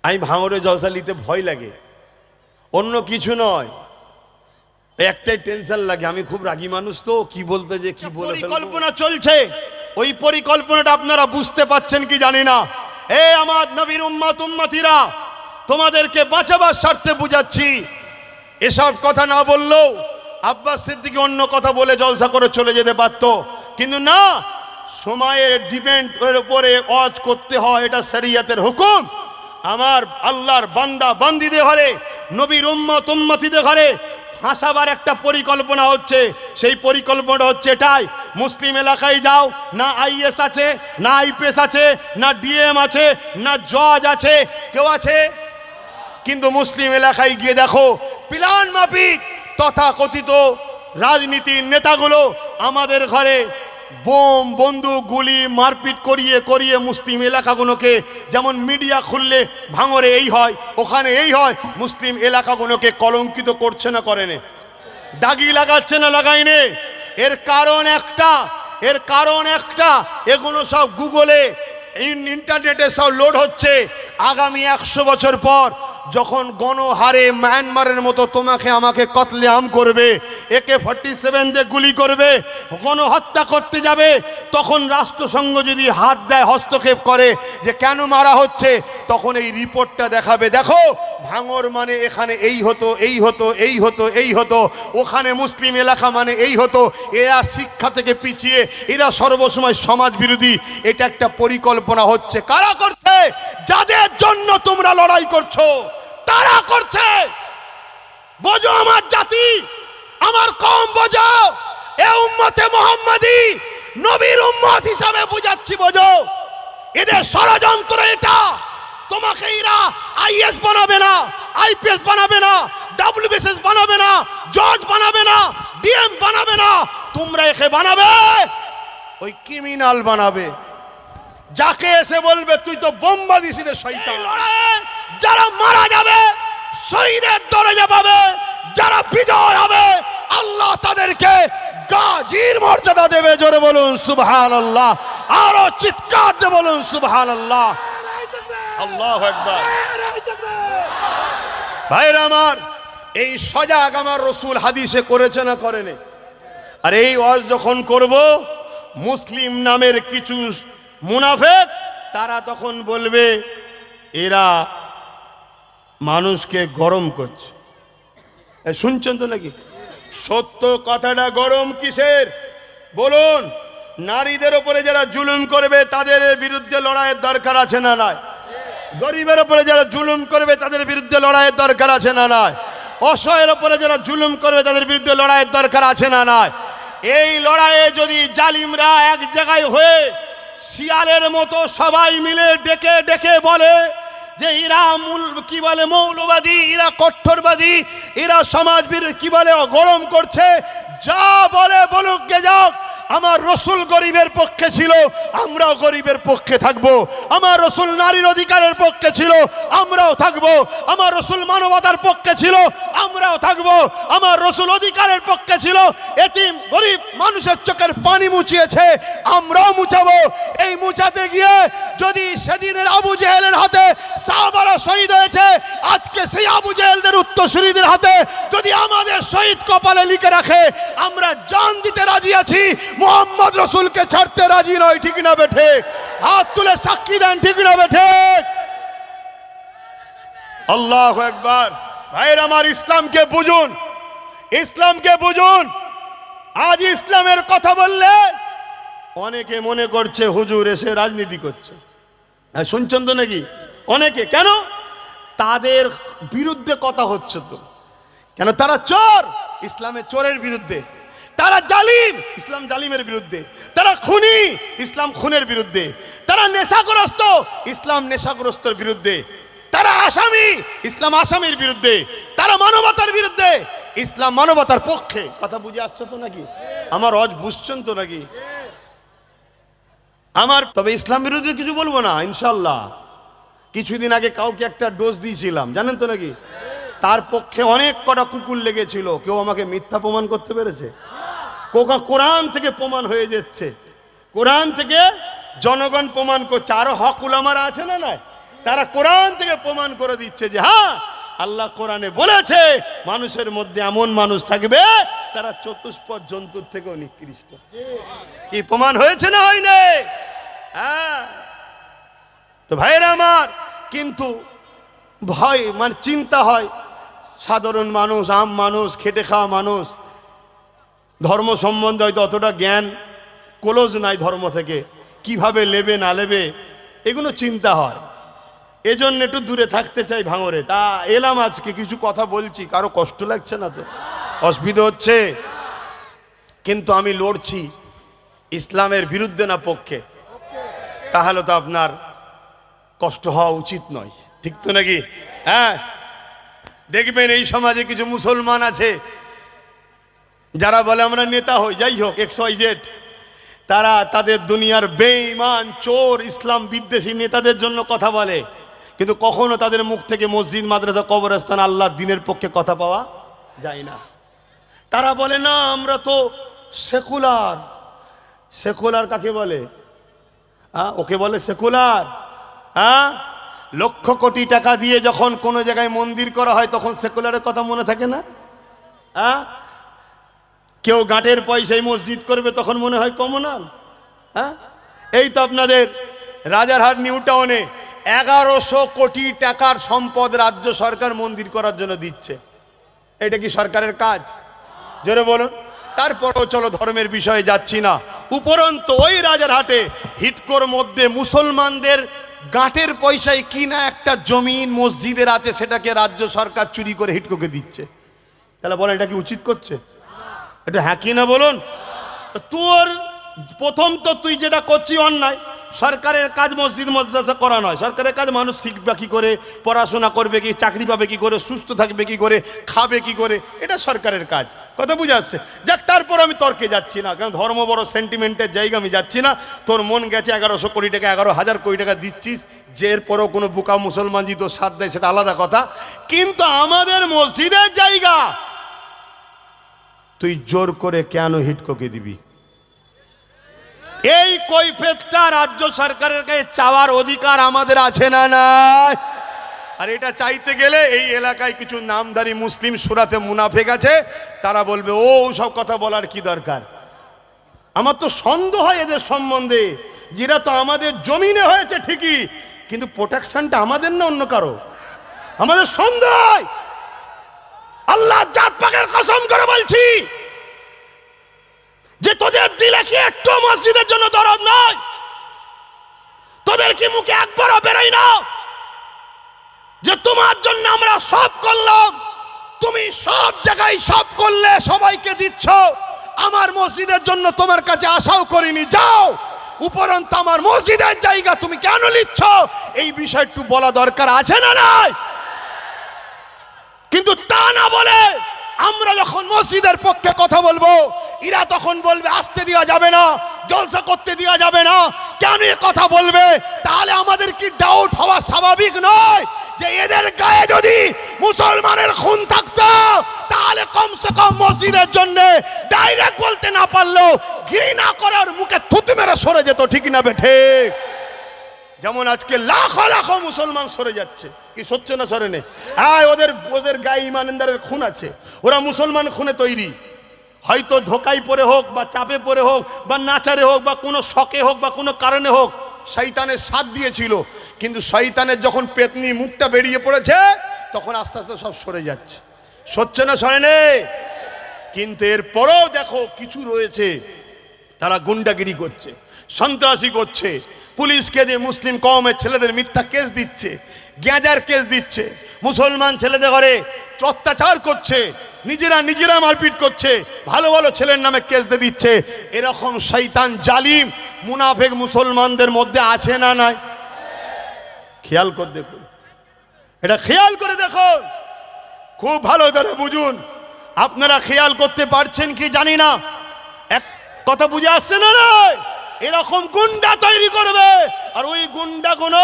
আমি ভাঙড়ে জলসা নিতে ভয় লাগে, অন্য কিছু নয়, একটাই টেনশন লাগে, আমি খুব রাগী মানুষ তো, কি বলতে যে কি বলে পরিকল্পনা চলছে। ওই পরিকল্পনাটা আপনারা বুঝতে পাচ্ছেন কি জানি না। আমার নবীর উম্মত উম্মতিরা, তোমাদেরকে বাঁচাবার স্বার্থে বুঝাচ্ছি, এসব কথা না বললেও আব্বাস সিদ্দিকী অন্য কথা বলে জলসা করে চলে যেতে পারত, কিন্তু না, সময়ের ডিপেন্ড এর উপরে ওয়াজ করতে হয়, এটা শরীয়তের হুকুম। আমার আল্লাহর বান্দা বান্দিদের ঘরে, নবীর উম্মত উম্মতিদের ঘরে ফাঁসাবার একটা পরিকল্পনা হচ্ছে। সেই পরিকল্পনা হচ্ছে এটাই, মুসলিম এলাকায় যাও, না আইএস আছে, না আইপিএস আছে, না ডিএম আছে, না জজ আছে, কেউ আছে? কিন্তু মুসলিম এলাকায় গিয়ে দেখো প্ল্যান মাফিক তথাকথিত রাজনীতির নেতাগুলো আমাদের ঘরে বোম বন্দুক গুলি মারপিট করিয়ে করিয়ে মুসলিম এলাকাগুলোকে, যেমন মিডিয়া খুললে ভাঙরে এই হয় ওখানে এই হয়, মুসলিম এলাকাগুলোকে কলঙ্কিত করছে না করেনে, দাগি লাগাচ্ছে না লাগাইনে। এর কারণ একটা, এগুলো সব গুগলে ইন্টারনেটে সব লোড হচ্ছে। আগামী 100 বছর পর যখন গণহারে মায়ানমারের মতো তোমাকে আমাকে কতলে আম করবে, AK-47 দিয়ে গুলি করবে, গণহত্যা করতে যাবে, তখন রাষ্ট্রসংঘ যদি হাত দেয়, হস্তক্ষেপ করে যে কেন মারা হচ্ছে, তখন এই রিপোর্টটা দেখাবে, দেখো ভাঙর মানে এখানে এই হতো এই হতো এই হতো এই হতো, ওখানে মুসলিম এলাকা মানে এই হতো, এরা শিক্ষা থেকে পিছিয়ে, এরা সর্বসময় সমাজ বিরোধী। এটা একটা পরিকল্পনা হচ্ছে। কারা করছে? যাদের জন্য তোমরা লড়াই করছো তারা করছে। বোঝো আমার জাতি, আমার কওম, বোঝো এ উম্মতে মুহাম্মাদি নবীর উম্মত হিসাবে বুঝাচ্ছি, বোঝো এদের ষড়যন্ত্র এটা। তোমাকে এরা আইএস বানাবে না, আইপিএস বানাবে না, ডব্লিউবিসিএস বানাবে না, জজ বানাবে না, ডিএম বানাবে না, তোমরা একে বানাবে ওই ক্রিমিনাল বানাবে, যাকে এসে বলবে তুই তো বোম্বা দিস রে শয়তান। যারা মারা যাবে শহীদের দরজা পাবে, যারা বিজয় হবে আল্লাহ তাদেরকে গাজীর মর্যাদা দেবে। জোরে বলুন সুবহানাল্লাহ, আরো চিৎকার দিয়ে বলুন সুবহানাল্লাহ, আল্লাহু আকবার। ভাইরা আমার, এই সজাগ আমার রাসূল হাদিসে করেছে না করেনি? আর এই ওয়াজ যখন করব, মুসলিম নামের কিছু মুনাফিক তারা তখন বলবে এরা মানুষকে গরম করছে। শুনছেন তো নাকি? সত্য কথাটা গরম কিসের বলুন? নারীদের উপরে যারা জুলুম করবে তাদের বিরুদ্ধে লড়াইয়ের দরকার আছে না নাই? গরিবের উপরে যারা জুলুম করবে তাদের বিরুদ্ধে লড়াইয়ের দরকার আছে না নাই? অসহায়ের উপরে যারা জুলুম করবে তাদের বিরুদ্ধে লড়াইয়ের দরকার আছে না নাই? এই লড়াইয়ে যদি জালিমরা এক জায়গায় হয়ে শিয়ালের মতো সবাই মিলে ডেকে ডেকে বলে যে এরা কি বলে মৌলবাদী, এরা কট্টরবাদী, এরা সমাজ বিরোধী, কি বলে গরম করছে, যা বলে বলুক গে যাক, আমার রসুল গরিবের পক্ষে ছিল, আমরাও গরিবের পক্ষে থাকবো। আমার রসুল নারীর অধিকারের পক্ষে ছিল, আমরাও থাকবো। আমার রসুল মানবতার পক্ষে ছিল, আমরাও থাকবো। আমার রসুল অধিকারের পক্ষে ছিল, এতিম গরিব মানুষের চোখের পানি মুছিয়েছে, আমরাও মুছাবো। এই মুছাতে গিয়ে যদি সেদিনের আবু জেহেলের হাতে সাহাবারা শহীদ হয়েছে, আজকে সেই আবু জেহেলদের উত্তরসূরিদের হাতে যদি আমাদের শহীদ কপালে লিখে রাখে, আমরা জান দিতে রাজি আছি, মোহাম্মদ রসুলকে ছাড়তে রাজি নয়। ঠিক না বেঠে? হাত তুলে সাক্ষী দেন, ঠিক না বেঠে? আল্লাহু আকবার। ভাইরা আমার, ইসলামকে বুঝুন, ইসলামকে বুঝুন। আজ ইসলামের কথা বললে অনেকে মনে করছে হুজুর এসে রাজনীতি করছে। শুনছেন তো নাকি? অনেকে কেন তাদের বিরুদ্ধে কথা হচ্ছে তো কেন? তারা চোর, ইসলামের চোরের বিরুদ্ধে। তারা জালিম, ইসলাম জালিমের বিরুদ্ধে। তারা খুনি, ইসলাম খুনের বিরুদ্ধে। তারা নেশাগ্রস্ত, ইসলাম নেশাগ্রস্তর বিরুদ্ধে। তারা আসামি, ইসলাম আসামির বিরুদ্ধে। তারা মানবতার বিরুদ্ধে, ইসলাম মানবতার পক্ষে। কথা বুঝে আসছে তো নাকি? আমার রজ বুঝছেন তো নাকি? আমার তবে ইসলাম বিরোধী কিছু বলবো না ইনশাল্লাহ। কিছুদিন আগে কাউকে একটা ডোজ দিয়েছিলাম, জানেন তো নাকি? তার পক্ষে অনেক কটা কুকুর লেগেছিল। কেউ আমাকে মিথ্যা প্রমাণ করতে পেরেছে? কোরআন থেকে প্রমাণ হয়ে যাচ্ছে, কোরআন থেকে জনগণ প্রমাণ করছে। আরো হক উলামারা আছে না? না, তারা কোরআন থেকে প্রমাণ করে দিচ্ছে যে হ্যাঁ, আল্লাহ কোরআনে বলেছে মানুষের মধ্যে এমন মানুষ থাকবে তারা চতুষ্পদ জন্তুর থেকেও নিকৃষ্ট। কি প্রমাণ হয়েছে না হয়নি? হ্যাঁ। তো ভাইরা আমার, কিন্তু ভয় মানে চিন্তা হয়, সাধারণ মানুষ, আম মানুষ, খেটে খাওয়া মানুষ, ধর্ম সম্বন্ধে হয়তো অতটা জ্ঞান ক্লোজ নাই, ধর্ম থেকে কিভাবে নেবে না নেবে এগুলো চিন্তা হয়, এজন্য একটু দূরে থাকতে চাই ভাঙরে। তা এলাম আজকে, কিছু কথা বলছি, কারো কষ্ট লাগছে না তো? অসুবিধা হচ্ছে? কিন্তু আমি লড়ছি ইসলামের বিরুদ্ধে না পক্ষে, তাহলে তো আপনার কষ্ট হওয়া উচিত নয়, ঠিক তো নাকি? হ্যাঁ, দেখবেন এই সমাজে কিছু মুসলমান আছে যারা বলে আমরা নেতা হই, যাই হোক XYZ, তারা তাদের দুনিয়ার বেঈমান, চোর, ইসলাম বিদ্বেষী নেতাদের জন্য কথা বলে, কিন্তু কখনো তাদের মুখ থেকে মসজিদ, মাদ্রাসা, কবরস্থান, আল্লাহর দ্বীনের পক্ষে কথা পাওয়া যায় না। তারা বলে না আমরা তো সেকুলার। সেকুলার কাকে বলে? ওকে বলে সেকুলার। হ্যাঁ, লক্ষ কোটি টাকা দিয়ে যখন কোনো জায়গায় মন্দির করা হয় তখন সেকুলারের কথা মনে থাকে না? হ্যাঁ, কেউ গাঁটের পয়সায় মসজিদ করবে তখন মনে হয় কমনাল। হ্যাঁ, এই তো আপনাদের রাজারহাট নিউ টাউনে 1100 কোটি টাকার সম্পদ রাজ্য সরকার মন্দির করার জন্য দিচ্ছে। এটা কি সরকারের কাজ? জোরে বলুন। তারপরেও চলো ধর্মের বিষয়ে যাচ্ছি না, উপরন্তু ওই রাজারহাটে হিটকোর মধ্যে মুসলমানদের গাঁটের পয়সায় কিনা একটা জমিন মসজিদের আছে, সেটাকে রাজ্য সরকার চুরি করে হিটকোকে দিচ্ছে। তাহলে বলেন এটা কি উচিত করছে? এটা হ্যাঁ কি না বলুন? তোর প্রথম তো তুই যেটা করছিস অন্যায়। সরকারের কাজ মসজিদ মাদ্রাসা করা নয়, সরকারের কাজ মানুষ শিখবে কি করে, পড়াশোনা করবে কি, চাকরি পাবে কি করে, সুস্থ থাকবে কি করে, খাবে কি করে, এটা সরকারের কাজ। কথা বুঝে আসছে? যাক, তারপর আমি তর্কে যাচ্ছি না, কারণ ধর্ম বড় সেন্টিমেন্টের জায়গা, আমি যাচ্ছি না। তোর মন গেছে 1100 কোটি টাকা, 11,000 কোটি টাকা দিচ্ছিস, যে এরপরও কোনো বোকা মুসলমান যদি তোর সাথ দেয় সেটা আলাদা কথা, কিন্তু আমাদের মসজিদের জায়গা তুই জোর করে কেন হিটকোকে দিবি? এই কৈফিয়তটা রাজ্য সরকারের কাছে চাওয়ার অধিকার আমাদের আছে না নাই? আর এটা চাইতে গেলে এই এলাকায় কিছু নামধারী মুসলিম সুরাতে মুনাফেক আছে, তারা বলবে ও সব কথা বলার কি দরকার। আমার তো সন্দেহ হয় এদের সম্বন্ধে, যেটা তো আমাদের জমিনে হয়েছে ঠিকই, কিন্তু প্রোটেকশনটা আমাদের না অন্য কারো। আমাদের সন্দেহ হয়। আল্লাহ জাত পাকের কসম করে বলছি যে তোদের দিলে কি একটু মসজিদের জন্য দরদ নয়? তোদের কি মুখে একবারও বেরোয় না যে তোমার জন্য আমরা সব করলাম, তুমি সব জায়গায় সব করলে, সবাইকে দিচ্ছ, আমার মসজিদের জন্য তোমার কাছে আশাও করিনি, যাও, উপরন্তু আমার মসজিদের জায়গা তুমি কেন নিচ্ছ? এই বিষয় একটু বলা দরকার আছে না নাই? কিন্তু তা না বলে আমরা যখন মসজিদের পক্ষে কথা বলবো, এরা তখন বলবে আসতে দেওয়া যাবে না, জলসা করতে দেওয়া যাবে না। কেন এ কথা বলবে? তাহলে আমাদের কি ডাউট হওয়া স্বাভাবিক নয় যে এদের গায়ে যদি মুসলমানের খুন থাকতো তাহলে কমসে কম মসজিদের জন্য ডাইরেক্ট বলতে না পারলেও ঘৃণা করার মুখে থুতু মেরে সরে যেত, ঠিক না বেঠে? যেমন আজকে লাখো লাখো মুসলমান সরে যাচ্ছে, কি সরছে না সরে নে? হ্যাঁ, ওদের গায়ে ইমানদারের খুন আছে, ওরা মুসলমান খুনে তৈরি। হয়তো ধোকায় পড়ে হোক বা চাপে পড়ে হোক বা নাচারে হোক বা কোনো শখে হোক বা কোনো কারণে হোক, শয়তানের সাথ দিয়েছিল, কিন্তু শয়তানের যখন পেতনি মুখটা বেরিয়ে পড়েছে তখন আস্তে আস্তে সব সরে যাচ্ছে। সরছে না সরে নে? কিন্তু এরপরেও দেখো কিছু রয়েছে, তারা গুন্ডাগিরি করছে, সন্ত্রাসী করছে, পুলিশকে দিয়ে মুসলিম কওমের ছেলেদের মিথ্যা কেস দিচ্ছে, গ্যাঁজার কেস দিচ্ছে, মুসলমান ছেলেদের ঘরে অত্যাচার করছে, নিজেরা মারপিট করছে, ভালো ভালো ছেলের নামে কেস দিয়ে দিচ্ছে। এরকম শয়তান জালিম মুনাফেক মুসলমানদের মধ্যে আছে না নাই? খেয়াল করে দেখুন, এটা খেয়াল করে দেখুন, খুব ভালো করে বুঝুন। আপনারা খেয়াল করতে পারছেন কি জানি না, এক কথা বুঝে আসছে না নাই? এরকম গুন্ডা তৈরি করবে, আর ওই গুন্ডাগুলো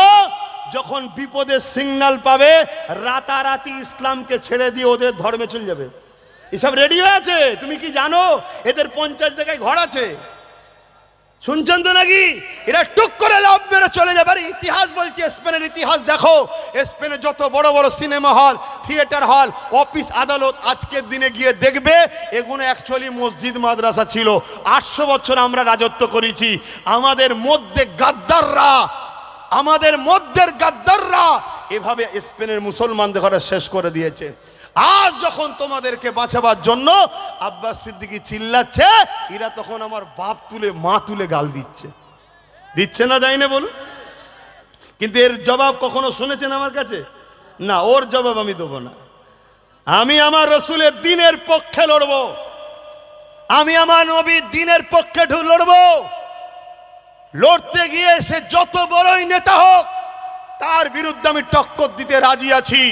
যখন বিপদের সিগন্যাল পাবে রাতারাতি ইসলামকে ছেড়ে দিয়ে ওদের ধর্মে চলে যাবে। এসব রেডি হয়ে আছে। তুমি কি জানো এদের 50 জায়গায় ঘর আছে? শুনছেন তো নাকি? এরা টুক করে লাভ মেরে চলে যাবে। আর ইতিহাস বলছে, স্পেনের ইতিহাস দেখো, স্পেনে যত বড় বড় সিনেমা হল, থিয়েটার হল, অফিস আদালত, আজকের দিনে গিয়ে দেখবে এগুলো অ্যাকচুয়ালি মসজিদ মাদ্রাসা ছিল। 800 বছর আমরা রাজত্ব করেছি। আমাদের মধ্যে গাদ্দাররা এভাবে স্পেনের মুসলমানদের ঘরে শেষ করে দিয়েছে। আজ যখন তোমাদেরকে বাঁচাবার জন্য আব্বাস সিদ্দিকী চিল্লাচ্ছে, এরা তখন আমার বাপ তুলে মা তুলে গাল দিচ্ছে না, যাই না বলুন? কিন্তু এর জবাব কখনো শুনেছেন আমার কাছে? না, ওর জবাব আমি দেবো না। আমি আমার রসুলের দ্বীনের পক্ষে লড়বো, আমি আমার নবীর দ্বীনের পক্ষে লড়বো। লড়তে গিয়ে সে যত বড়ই নেতা হোক, তার বিরুদ্ধে আমি টক্কর দিতে রাজি আছি।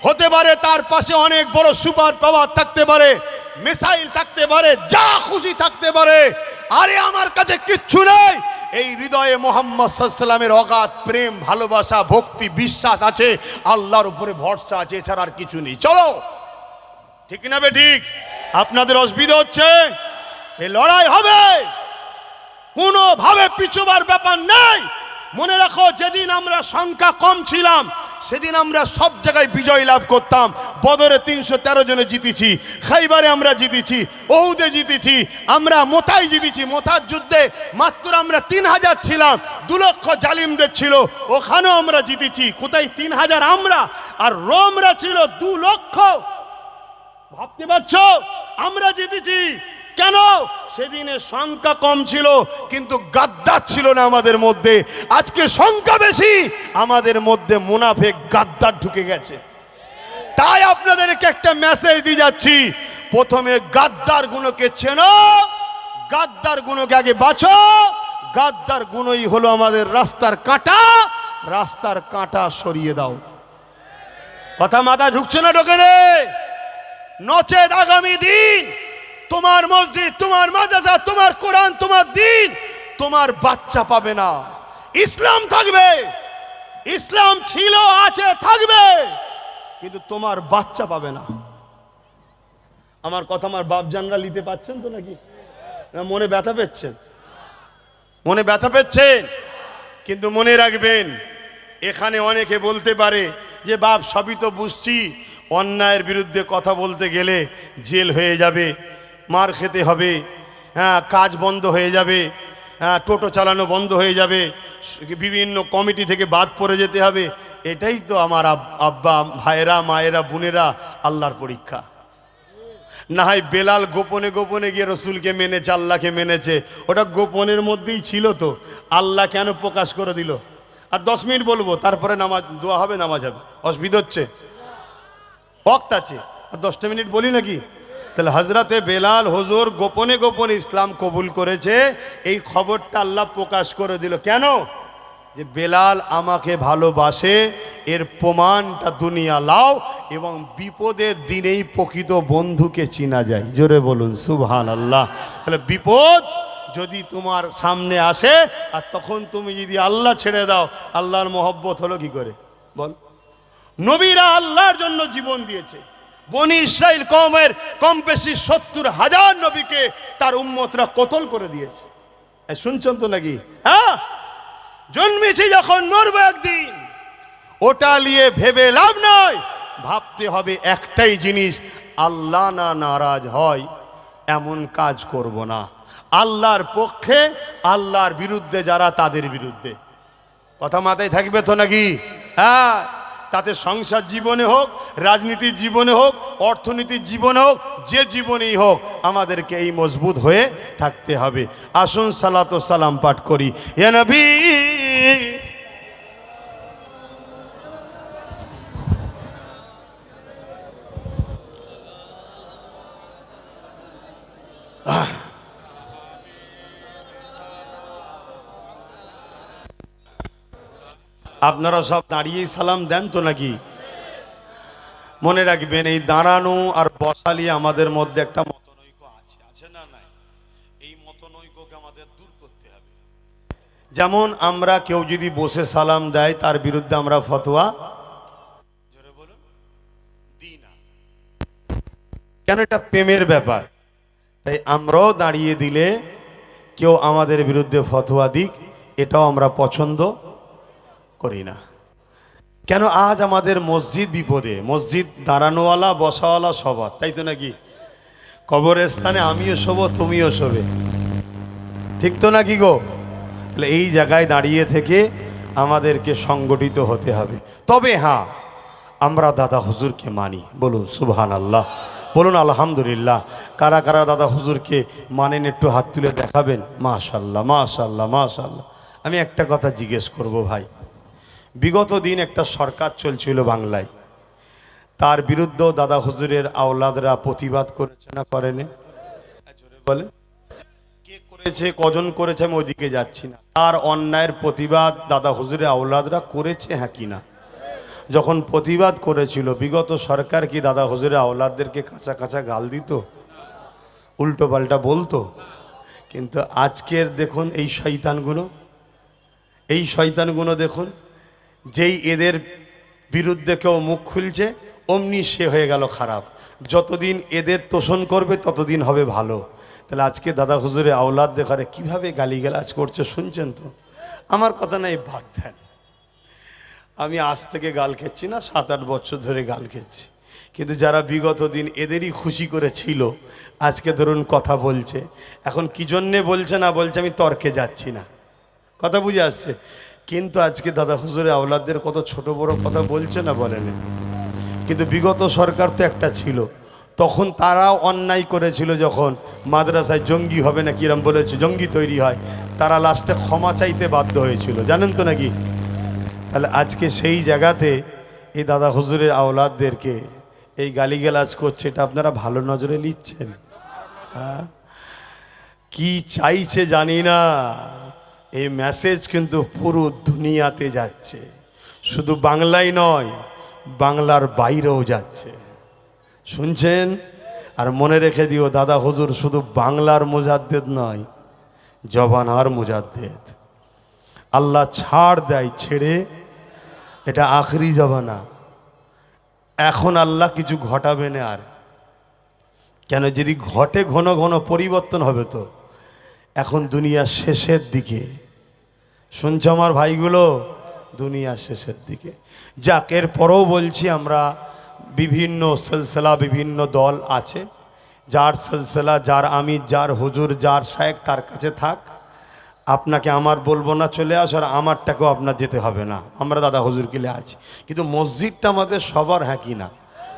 হতে পারে তার পাশে অনেক বড় সুপার পাওয়ার থাকতে পারে, মিসাইল থাকতে পারে, যা খুশি থাকতে পারে। আরে আমার কাছে কিচ্ছু নেই, এই হৃদয়ে মোহাম্মদ সাল্লাল্লাহু আলাইহি ওয়াসাল্লামের অগাধ প্রেম, ভালোবাসা, ভক্তি, বিশ্বাস আছে, আল্লাহর উপরে ভরসা আছে, এছাড়া আর কিছু নেই। চলো, ঠিক না বে ঠিক? আপনাদের অসুবিধা হচ্ছে? এই লড়াই হবে, কোনোভাবে পিছুবার ব্যাপার নেই। মনে রাখো, যেদিন আমরা সংখ্যা কম ছিলাম, সেদিন আমরা সব জায়গায় বিজয় লাভ করতাম। বদরে 313 জনে জিতেছি, খাইবারে আমরা জিতেছি, ওহুদে জিতেছি, আমরা মোতায় জিতেছি। মোতার যুদ্ধে মাত্র আমরা 3000 ছিলাম, 2 লক্ষ জালিমদের ছিল, ওখানেও আমরা জিতেছি। কোথায় 3000 আমরা, আর রোমরা ছিল 2 লক্ষ। ভাবতে পারছো? আমরা জিতেছি কেন? সেদিনে সংখ্যা কম ছিল, কিন্তু গাদ্দার ছিল না আমাদের মধ্যে। আজকে সংখ্যা বেশি, আমাদের মধ্যে মুনাফিক গাদ্দার ঢুকে গেছে। তাই আপনাদেরকে একটা মেসেজ দিয়ে যাচ্ছি, প্রথমে গাদ্দার গুণকে চেনো, গাদ্দার গুণকে আগে বাঁচো। গাদ্দার গুণই হলো আমাদের রাস্তার কাঁটা, রাস্তার কাঁটা সরিয়ে দাও। কথা মাথা ঢুকছে না? ঢোকে রে? নচেত আগামী দিন তোমার মসজিদ, তোমার মাদ্রাসা, তোমার কোরআন, তোমার দ্বীন, তোমার বাচ্চা পাবে না। ইসলাম থাকবে, ইসলাম ছিল, আছে, থাকবে, কিন্তু তোমার বাচ্চা পাবে না। আমার কথা আমার বাপজানরা নিতে পাচ্ছেন তো নাকি? মনে ব্যথা পেচ্ছেন? মনে ব্যথা পেচ্ছেন? কিন্তু মনে রাখবেন, এখানে অনেকে বলতে পারে যে বাপ সবই তো বুঝছি, অন্যায়ের বিরুদ্ধে কথা বলতে গেলে জেল হয়ে যাবে, মার খেতে হবে, হ্যাঁ, কাজ বন্ধ হয়ে যাবে, হ্যাঁ, টোটো চালানো বন্ধ হয়ে যাবে, বিভিন্ন কমিটি থেকে বাদ পড়ে যেতে হবে। এটাই তো আমার আব্বা, ভাইয়েরা, মায়েরা, বোনেরা, আল্লাহর পরীক্ষা। না হয় বেলাল গোপনে গোপনে গিয়ে রসুলকে মেনেছে, আল্লাহকে মেনেছে, ওটা গোপনের মধ্যেই ছিল, তো আল্লাহ কেন প্রকাশ করে দিল? আর 10 মিনিট বলবো, তারপরে নামাজ, দোয়া হবে, নামাজ হবে। অসুবিধা হচ্ছে? ওয়াক্ত আছে, আর 10টা মিনিট বলি নাকি? তাহলে হজরতে বেলাল হুজুর গোপনে গোপনে ইসলাম কবুল করেছে, এই খবরটা আল্লাহ প্রকাশ করে দিল। কেন? যে বেলাল আমাকে ভালোবাসে, এর প্রমাণটা দুনিয়া লাও, এবং বিপদের দিনেই প্রকৃত বন্ধুকে চিনা যায়। জোরে বলুন সুবহানাল্লাহ। তাহলে বিপদ যদি তোমার সামনে আসে, আর তখন তুমি যদি আল্লাহ ছেড়ে দাও, আল্লাহর মহব্বত হলো কি করে বল? নবীরা আল্লাহর জন্য জীবন দিয়েছে। বনি ইসরাইল কওমের কম বেশি 70,000 নবীকে তার উম্মতরা কতল করে দিয়েছে। শুনছেন তো নাকি? হ্যাঁ, জন্মেছি যখন মরবো একদিন, ওটা নিয়ে ভেবে লাভ নয়। ভাবতে হবে একটাই জিনিস, আল্লাহ না নারাজ হয় এমন কাজ করব না। আল্লাহর পক্ষে, আল্লাহর বিরুদ্ধে যারা, তাদের বিরুদ্ধে। কথা মাথায় থাকবে তো নাকি? হ্যাঁ, তাতে সংসার জীবনে হোক, রাজনীতির জীবনে হোক, অর্থনীতির জীবনে হোক, যে জীবনেই হোক, আমাদেরকে এই মজবুত হয়ে থাকতে হবে। আসুন সালাত ও সালাম পাঠ করি। ইয়া নবী, আপনারা সব দাঁড়িয়েই সালাম দেন তো নাকি? মনে রাখবেন, এই দাঁড়ানো আর বসালি আমাদের মধ্যে একটা মতনৈক্য আছে, আছে না নাই? এই মতনৈক্যকে আমাদের দূর করতে হবে। যেমন আমরা কেউ যদি বসে সালাম দেয়, তার বিরুদ্ধে আমরা ফতোয়া জোরে বলুন দিই না। কেন? এটা প্রেমের ব্যাপার। তাই আমরাও দাঁড়িয়ে দিলে কেউ আমাদের বিরুদ্ধে ফতোয়া দিক, এটাও আমরা পছন্দ করি না। কেন আজ আমাদের মসজিদ বিপদে, মসজিদ দাঁড়ানোওয়ালা বসাওয়ালা সবার, তাই তো নাকি? কবরস্থানে আমিও শোবো, তুমিও শোবে, ঠিক তো নাকি গো? তাহলে এই জায়গায় দাঁড়িয়ে থেকে আমাদেরকে সংগঠিত হতে হবে। তবে হ্যাঁ, আমরা দাদা হুজুরকে মানি, বলুন সুবহানাল্লাহ, বলুন আলহামদুলিল্লাহ। কারা কারা দাদা হুজুরকে মানেন একটু হাত তুলে দেখাবেন? মাশাআল্লাহ, মাশাআল্লাহ, মাশাআল্লাহ। আমি একটা কথা জিজ্ঞেস করব ভাই, বিগত দিন একটা সরকার চলছিল বাংলায়, তার বিরুদ্ধেও দাদা হুজুরের আওলাদরা প্রতিবাদ করেছে না করেনি? বলে কে করেছে, কজন করেছে, আমি ওইদিকে যাচ্ছি না। তার অন্যায়ের প্রতিবাদ দাদা হুজুরের আওলাদরা করেছে, হ্যাঁ কি না? যখন প্রতিবাদ করেছিল বিগত সরকার কি দাদা হুজুরের আওলাদদেরকে কাঁচা কাঁচা গাল দিত, উল্টো পাল্টা বলতো? কিন্তু আজকের দেখুন এই শয়তানগুলো দেখুন, যেই এদের বিরুদ্ধে কেউ মুখ খুলছে অমনি সে হয়ে গেল খারাপ। যতদিন এদের তোষণ করবে ততদিন হবে ভালো। তাহলে আজকে দাদা হুজুরের আওলাদ দেখারে কিভাবে গালিগালাজ করছে শুনছেন তো? আমার কথা নাই, বাদ দেন। আমি আজ থেকে গাল খেচ্ছি না, 7-8 বছর ধরে গাল খেচ্ছি। কিন্তু যারা বিগত দিন এদেরই খুশি করেছিল আজকে ধরুন কথা বলছে। এখন কি জন্যে বলছে না বলছে আমি তর্কে যাচ্ছি না, কথা বুঝে আসছে। কিন্তু আজকে দাদা হুজুরের আওলাদদের কত ছোট বড় কথা বলছে না, বলেন? কিন্তু বিগত সরকার তো একটা ছিল, তখন তারাও অন্যায় করেছিল। যখন মাদ্রাসায় জঙ্গি হবে না কিরম বলেছে, জঙ্গি তৈরি হয়, তারা লাস্টে ক্ষমা চাইতে বাধ্য হয়েছিল, জানেন তো নাকি? তাহলে আজকে সেই জায়গাতে এই দাদা হুজুরের আওলাদদেরকে এই গালিগালাজ করছে, এটা আপনারা ভালো নজরে নিচ্ছেন? হ্যাঁ, কি চাইছে জানি না। এই মেসেজ কিন্তু পুরো দুনিয়াতে যাচ্ছে, শুধু বাংলায় নয়, বাংলার বাইরেও যাচ্ছে, শুনছেন? আর মনে রেখে দিও, দাদা হুজুর শুধু বাংলার মুজাদ্দেদ নয়, জবানার মুজাদ্দেদ। আল্লাহ ছাড় দেয় ছেড়ে, এটা আখরি জবানা। এখন আল্লাহ কিছু ঘটাবে না আর, কেন? যদি ঘটে ঘন ঘন পরিবর্তন হবে তো। এখন দুনিয়ার শেষের দিকে, শুনছ আমার ভাইগুলো, দুনিয়ার শেষের দিকে। যাক, এর পরেও বলছি, আমরা বিভিন্ন সিলসিলা, বিভিন্ন দল আছে, যার সিলসিলা, যার আমির, যার হুজুর, যার শায়েখ তার কাছে থাক। আপনাকে আমার বলবো না চলে আস, আর আমারটাকেও আপনার যেতে হবে না, আমরা দাদা হুজুর কিলে আছি। কিন্তু মসজিদটা আমাদের সবার, হ্যাঁ কি না?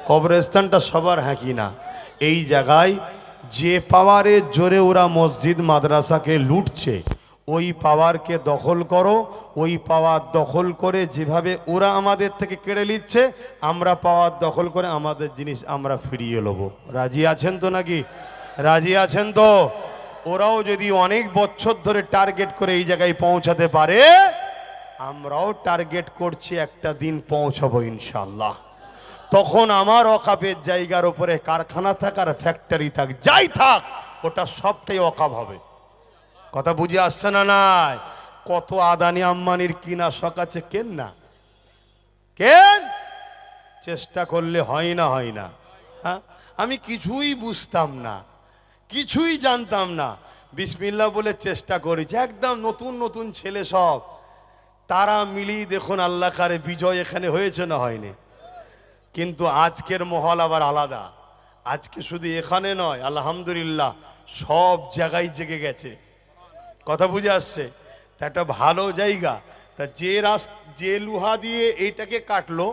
কবরস্থানটা সবার, হ্যাঁ কি না? এই জায়গায় যে পাওয়ারের জোরে ওরা মসজিদ মাদ্রাসাকে লুটছে, ওই পাওয়ারকে দখল করো। ওই পাওয়ার দখল করে যেভাবে ওরা আমাদের থেকে কেড়ে নিচ্ছে, আমরা পাওয়ার দখল করে আমাদের জিনিস আমরা ফিরিয়ে নেবো। রাজি আছেন তো নাকি? রাজি আছেন তো? ওরাও যদি অনেক বছর ধরে টার্গেট করে এই জায়গায় পৌঁছাতে পারে, আমরাও টার্গেট করছি একটা দিন পৌঁছাবো ইনশাল্লাহ। তখন আমার ওয়াকাফের জায়গার উপরে কারখানা থাক আর ফ্যাক্টরি থাক, যাই থাক, ওটা সবটাই ওয়াকাফ হবে। কথা বুঝে আসছে না? নাই কত আদানি আম্বানির কিনা শখ আছে, কেন না? কেন? চেষ্টা করলে হয় না, হয় না? হ্যাঁ, আমি কিছুই বুঝতাম না, কিছুই জানতাম না, বিসমিল্লাহ বলে চেষ্টা করেছি। একদম নতুন নতুন ছেলে সব, তারা মিলিয়ে দেখুন আল্লাহ কারে বিজয় এখানে হয়েছে না হয়নি। কিন্তু আজকের মহল আবার আলাদা। আজকে শুধু এখানে নয়, আলহামদুলিল্লাহ সব জায়গায় জেগে গেছে। কথা বুঝে আসছে? তা একটা ভালো জায়গা। তা যে লোহা দিয়ে এইটাকে কাটলো,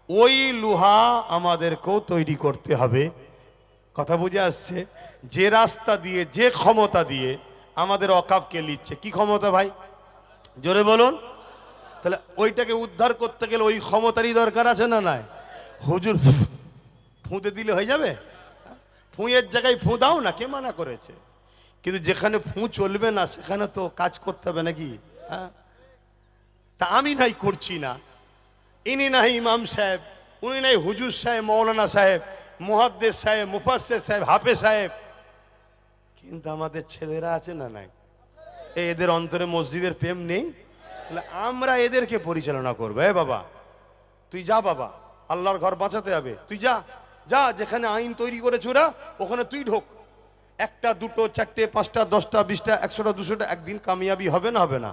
ওই লোহা আমাদেরকেও তৈরি করতে হবে। কথা বুঝে আসছে? যে রাস্তা দিয়ে, যে ক্ষমতা দিয়ে আমাদের ওয়াকাফকে নিচ্ছে, কি ক্ষমতা ভাই? জোরে বলুন। তাহলে ওইটাকে উদ্ধার করতে গেলে ওই ক্ষমতারই দরকার আছে না নাই? হুজুর ফুঁতে দিলে হয়ে যাবে? ফুঁয়ের জায়গায় ফুঁ দাও না, কে মানা করেছে? কিন্তু যেখানে ফুঁ চলবে না সেখানে তো কাজ করতে হবে নাকি? হ্যাঁ, তা আমি নাই করছি না, ইনি নাই ইমাম সাহেব, উনি নাই হুজুর সাহেব, মৌলানা সাহেব, মুহাদ্দিস সাহেব, মুফাসসির সাহেব, হাফেজ সাহেব, কিন্তু আমাদের ছেলেরা আছে না নাই? এদের অন্তরে মসজিদের প্রেম নেই। তাহলে আমরা এদেরকে পরিচালনা করবো। এ বাবা তুই যা, বাবা আল্লাহর ঘর বাঁচাতে হবে, তুই যা, যা যেখানে আইন তৈরি করেছে ওরা, ওখানে তুই ঢোক। একটা দুটো চারটে পাঁচটা 10টা 20টা 100টা 200টা একদিন কামিয়াবি হবে না হবে না?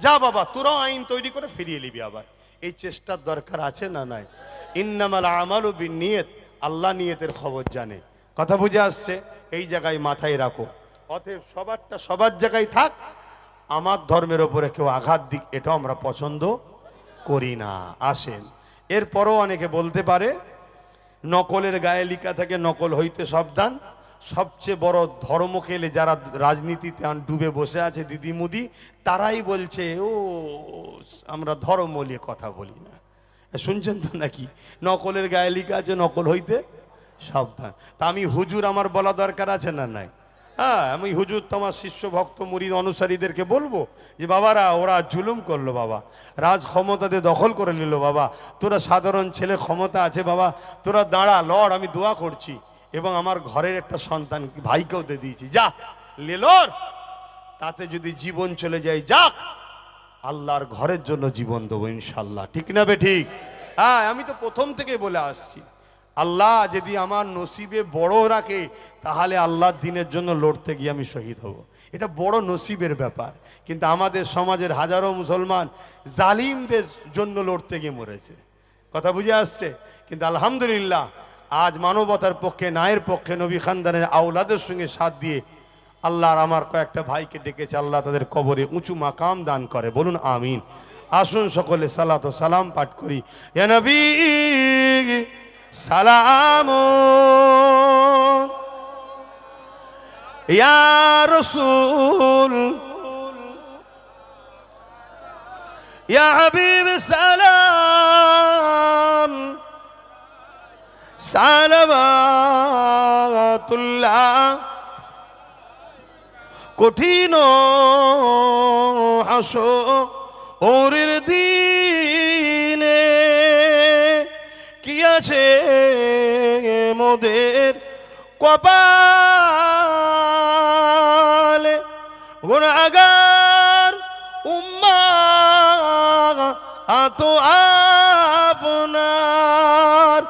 যা বাবা তোরাও আইন তৈরি করে ফিরিয়ে নিবি আবার। এই চেষ্টার দরকার আছে না নাই? ইন্নামাল আমালু বিন্নিয়াত, আল্লাহ নিয়তের খবর জানে। কথা বুঝে আসছে? এই জায়গায় মাথায় রাখো। অতএব সবারটা সবার জায়গায় থাক, আমার ধর্মের ওপরে কেউ আঘাত দিক এটাও আমরা পছন্দ করি না। আসেন, এরপরও অনেকে বলতে পারে নকলের গায়ে লেখা থাকে নকল হইতে সাবধান। সবচেয়ে বড় ধর্ম খেলে যারা রাজনীতিতে ডুবে বসে আছে দিদি মুদি, তারাই বলছে ও আমরা ধর্ম নিয়ে কথা বলি না। শুনছেন তো নাকি? নকলের গায়ে লেখা আছে নকল হইতে সাবধান। তা আমি হুজুর, আমার বলা দরকার আছে না নাই? হ্যাঁ, আমি হুজুর তোমার শিষ্য ভক্ত মুরিদ অনুসারীদেরকে বলবো যে বাবারা ওরা জুলুম করলো বাবা, রাজ ক্ষমতাতে দখল করে নিল বাবা, তোরা সাধারণ ছেলে ক্ষমতা আছে বাবা, তোরা দাঁড়া লড়, আমি দোয়া করছি। এবং আমার ঘরের একটা সন্তান ভাইকেও দিয়ে দিয়েছি, যা লেলর, তাতে যদি জীবন চলে যায় যাক, আল্লাহর ঘরের জন্য জীবন দেবো ইনশাল্লাহ। ঠিক না বে ঠিক? হ্যাঁ, আমি তো প্রথম থেকে বলে আসছি, আল্লাহ যদি আমার নসিবে বড় রাখে তাহলে আল্লাহর দিনের জন্য লড়তে গিয়ে আমি শহীদ হব। এটা বড় নসিবের ব্যাপার। কিন্তু আমাদের সমাজের হাজারো মুসলমান জালিমদের জন্য লড়তে গিয়ে মরেছে। কথা বুঝে আসছে? কিন্তু আলহামদুলিল্লাহ আজ মানবতার পক্ষে, ন্যায়ের পক্ষে, নবী খানদানের আওলাদের সঙ্গে সাথ দিয়ে আল্লাহর আমার কয়েকটা ভাইকে ডেকেছে, আল্লাহ তাদের কবরে উঁচু মাকাম দান করে, বলুন আমিন। আসুন সকলে সালাত ও সালাম পাঠ করি। ইয়া নবী সালাম, ইয়া রাসূল, ইয়া হাবিব সালাম, সালাওয়াতুল্লাহ। কঠিন হাসরের দিনে কি আছে মোদের কপালে, গুনাহগার উম্মাহ আতো আপনার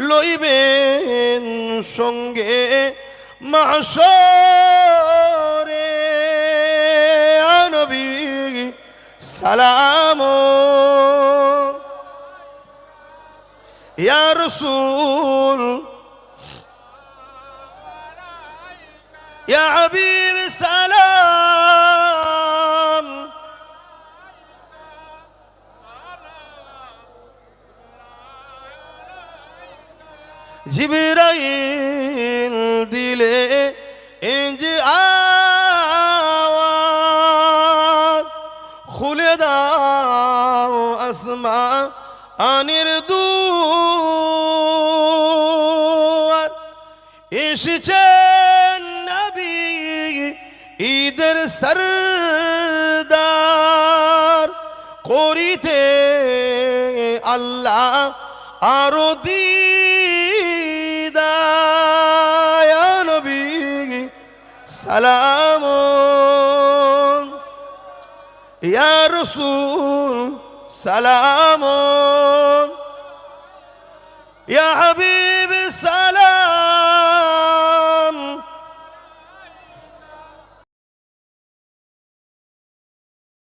লইবেন সঙ্গে মাহশরে। নবী সালাম, ইয়া রাসূল, ইয়া হাবিব সালাম, জিবরাইল দিলে ইনজি আওয়াজ, খুলে দাও আসমা আনির দুয়ার। এসেছেন নবী ঈদের সরদার, করিতে আল্লাহ আরো দিদার। ইয়া নবী সালাম, ইয়া রাসূল সালাম, ইয়া হাবিব